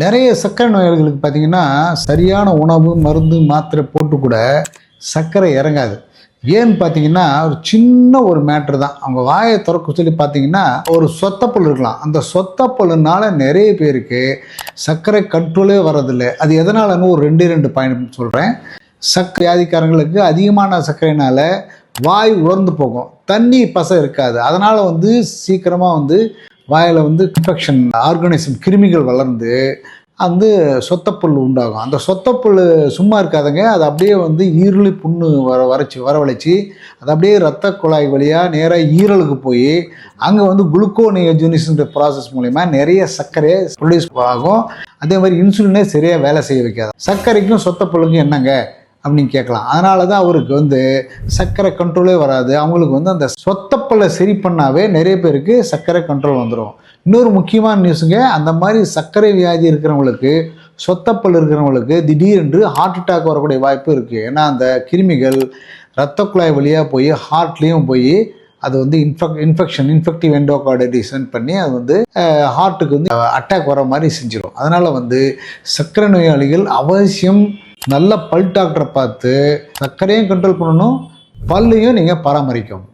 நிறைய சர்க்கரை நோயாளிகளுக்கு பார்த்தீங்கன்னா சரியான உணவு மருந்து மாத்திரை போட்டு கூட சர்க்கரை இறங்காது. ஏன்னு பார்த்தீங்கன்னா ஒரு சின்ன ஒரு மேட்ரு தான். அவங்க வாயை திறக்க சொல்லி பார்த்தீங்கன்னா ஒரு சொத்தப்பல் இருக்கலாம். அந்த சொத்தப்பல்லுனால நிறைய பேருக்கு சர்க்கரை கண்ட்ரோலே வர்றதில்லை. அது எதனாலன்னு ஒரு ரெண்டு பாயிண்ட் சொல்கிறேன். சர்க்கரை வியாதிக்காரங்களுக்கு அதிகமான சர்க்கரைனால வாய் உலர்ந்து போகும், தண்ணி பசை இருக்காது. அதனால் சீக்கிரமாக வாயில் இன்ஃபெக்ஷன் ஆர்கானிசம் கிருமிகள் வளர்ந்து சொத்தப்புல் உண்டாகும். அந்த சொத்தப்புல் சும்மா இருக்காதுங்க, அது அப்படியே ஈரலி புண்ணு வரவழைச்சி அது அப்படியே இரத்த குழாய் வழியாக நேராக ஈரலுக்கு போய் அங்கே குளுக்கோனியோஜெனிஸ்ன்ற ப்ராசஸ் மூலிமா நிறைய சர்க்கரையை ப்ரொடியூஸ் ஆகும். அதே மாதிரி இன்சுலினே சரியாக வேலை செய்ய வைக்காது. சர்க்கரைக்கும் சொத்தப்புல்லுக்கும் என்னங்க அப்படின்னு கேட்கலாம். அதனால தான் அவருக்கு சர்க்கரை கண்ட்ரோலே வராது. அவங்களுக்கு அந்த சொத்தப்பல்லை சரி பண்ணாவே நிறைய பேருக்கு சர்க்கரை கண்ட்ரோல் வந்துடும். இன்னொரு முக்கியமான நியூஸுங்க, அந்த மாதிரி சர்க்கரை வியாதி இருக்கிறவங்களுக்கு சொத்தப்பல் இருக்கிறவங்களுக்கு திடீரென்று ஹார்ட் அட்டாக் வரக்கூடிய வாய்ப்பு இருக்குது. ஏன்னா அந்த கிருமிகள் இரத்த குழாய் வழியாக போய் ஹார்ட்லேயும் போய் அது இன்ஃபெக்டிவ் எண்டோகார்டைட்டிஸ் பண்ணி அது ஹார்ட்டுக்கு அட்டாக் வர மாதிரி செஞ்சிடும். அதனால் சர்க்கரை நோயாளிகள் அவசியம் நல்ல பல் டாக்டரை பார்த்து சர்க்கரையும் கண்ட்ரோல் பண்ணணும், பல்லையும் நீங்கள் பராமரிக்கணும்.